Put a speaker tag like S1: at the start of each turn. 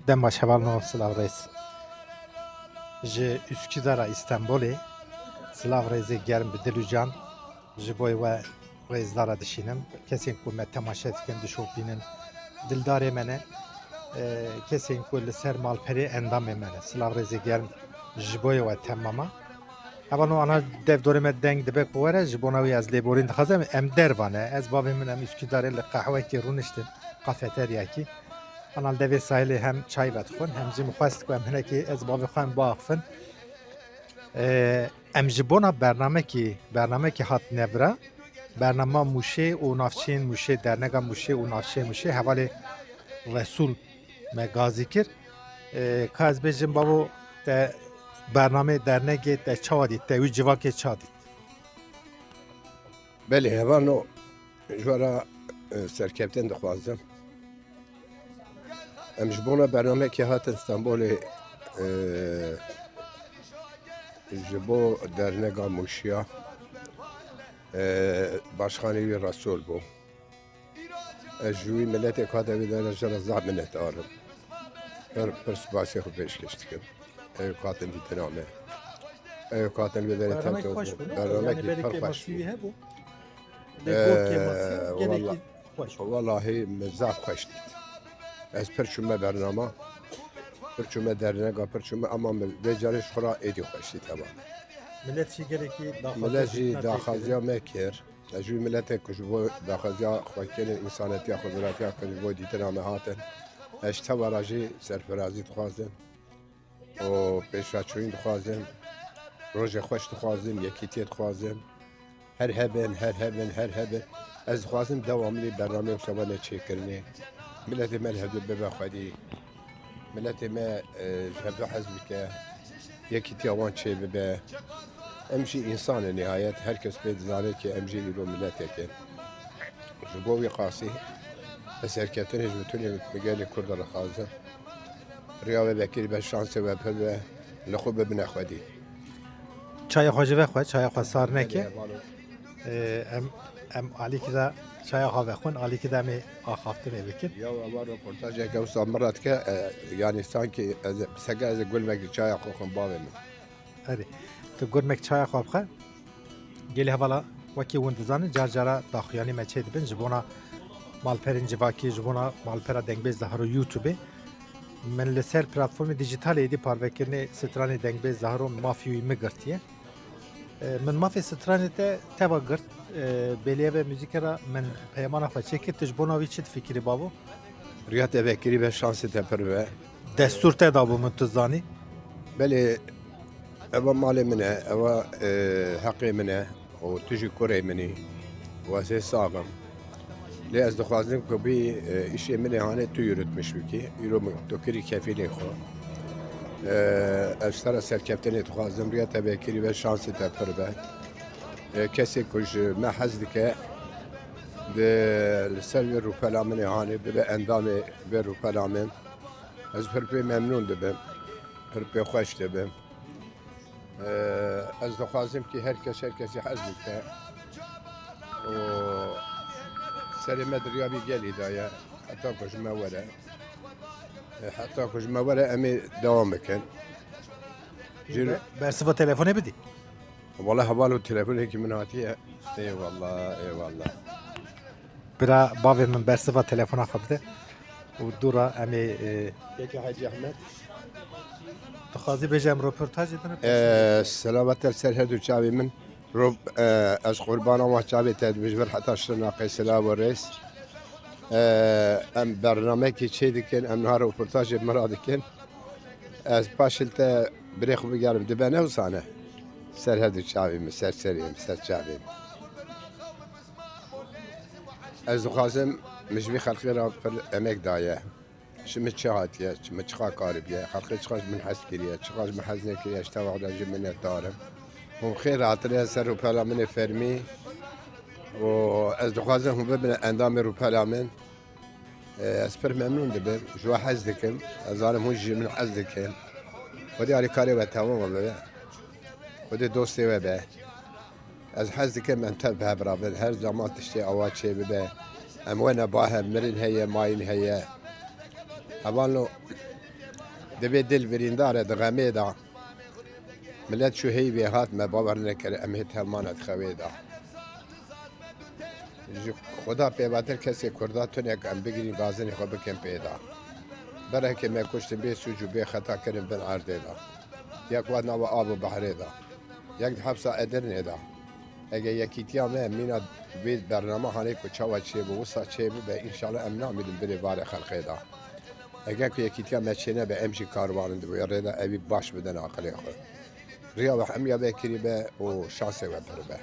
S1: Dema şevalno Slav Reis. Ji Üsküdar'a İstanbul'e Slav Reis'e germ bi dilucan ji boy ve Reis'lara dişinim. Kesin ku me temaşa dikin dişopinin dildarê me ne kesin ku li ser malperê endamê me ne. Slav Reis'e germ ji boy ve temama. Evan o ana devdorê me deng dibe ku were ji bona wî ez lêborîn dixwazim em dervane. Ez bavê min em Üsküdarê li qehwekê rûniştin kafeteryakî. Anal devê sahilê hem çay vedixwin hem jî mixwest ku em hinekî ez bavê xwe em biaxivin. Em ji bona bernamekî hat nevra bernama Mûşê û navçeyên Mûşê derneka Mûşê û navçeyên Mûşê hevalê Resul me gazî kir. Ka ez bêjim bavo te bernamê dernekê te çawa dît te wî civakê ça dît.
S2: Belê hevano jwara serkeftin dixwazim. Em ji bona bernamekî hatin Stenbolê ji bo derneka Mûşiya başxanî wî Resul bû. Ez ji wî milletê hate wî derece re zeh minnetdarim. Pir spasê xwe pêşkêş dikim. Ew hatin dîtina me. Ew hatin wê derê tem bernamekî pir xweş bû. Vallahi me zeh xweş dît. Ez pir çûme bernama, pir çûme derneka, pir çûme ama vê carê ji xwe re êdî xweş dît hema.
S1: Millet jî gelekî
S2: Millet jî daxwaziya me kir. Ez ji wî milletê ku ji bo daxwaziya xwekirê însanetiya xweziratiya kir ji bo dîtina me hatin. Ez ji tevera jî serfirazî dixwazim û pêşveçûyîn dixwazim. Rojê xweş dixwazim, yekîtiyê dixwazim. Her hebin. Ez dixwazim dewamlî bernameyê şeva çêkirinê. Milletê me li hev bibe xwedî. Milletê me ji hev hez bike. Yekîtiya wan çê bibe. Em jî însan in nihayet. Herkes pê dizane ki em jî îro milleteke. Ji bo wî qasî ez serkeftinê ji bütûnê migelê Kurd re dixwazim. Riya we vekîlî be şansê we pir be li xwe bibine xwedî.
S1: çaya xwe ji ve xwe çaya xwe sar neke. Em alîkî de çaya xwe vexwin alîkî de em ê axaftinê bikin.
S2: Ya ava röportajeke wisa min re dike yanî sankî ez seke ez ê gulmekî çaya xwe xwim bavê min.
S1: Herî tu gurmek çaya xwe bixwe gelê hevala wekî hûn dizanin car cara daxuyanî me çê dibin ji bona malperên civakî ji bona malpera dengbêj zaharo YouTubeê min li ser platformê dijîtalê êdî parvekirinê stranê dengbêj zaharo mafî wî min girtiye. Min mafê stranê te teva girt bêliye ve müzîkê re min peymana xwe çêkir tu ji bona wî çi difikirî bavo?
S2: Riya te vekîlî be şansê te pir be.
S1: Destûr te dabû min tu zanî.
S2: Belê eva malê min e, eva heqê min e û tu jî kurê min î. Ez ê saxim. Lê ez dixwazim ku bî îşê min ê hanê tu yûrutmiş wikî. Îro min tu kirî kefîlê xwe. Ez ji tera serkeftinê dixwazim riya te vekîlî be şansê te pir be. Kesê ku ji me hez dike li ser vê rûpela min ê hanê bibe endamê vê rûpela min. Ez pir pê memnûn dibim. Pir pê xweş dibim. Ez dixwazim ki herkesî hez bike û serê me diriya bî gelî daye heta ku ji me were. Heta ku ji me were em ê dewam bikin.
S1: Bersiva telefonê bidî.
S2: Vallahi heval û telefonekî min hatiye. Eyvallah.
S1: Bira bavê min bersiva telefona xwe bide û dûra em ê
S2: Peki Hacı Ahmet.
S1: dixwazî bêje em röportaj edin.
S2: Selamet ser her du çavê min. Ez qurbana wan çavê te dijber heta şirna qeysela ve reis. Em bernamekî çê dikin em niha röportajê min ra dikin. Ez paşil te birê xwe bigerim dibe ne wisa ser her du çavê min ser çavê min. Ez dixwazim min ji vî xelkê re pir emek daye. Şimdi çi hatiye, şimdi çiqa karibiye, xelkê çiqa ji min hez kiriye, çiqa ji min hez nekiriye, ji teva xwe de jî minnetdarim. Hûn xêr hatine ser rûpela min ê fermî û ez dixwazim hûn bibine endamê rûpela min. Ez pir memnûn dibim, ji we hez dikim, ez zanim hûn jî min hez dikin. Xwedê alîkarê we tewama bibe, xwedê dostê we be. Ez hez dikim em tev bi hev rabin, her zaman tiştê awa çê bibe. Em we nebahe, mirin heye, mayîn heye. Hevalno دبی دل برینداره دغمه دا ملت شو هی به هات ما باور نکره امهت هلمانت خوی دا خدا پیواتر کسی کردا تونه کم بگیری بازنی خو بکن پیدا برای که ما کشت به سوجو به خطا کردن بن عرضه دا یک واد نوا آب و بحره دا یک حبس ادرنه دا اگه یکی تیا ما مینا بید برنامه هانی کو چاوا چه بو وسا چه به ان شاء الله امنا میدیم بری بار خلقه دا اگه که یکی تیا ما چنه به امشی کاروان دو یا ردا ابی باش بدن عقل خو ریا و همیا به کری به و شانس و بربه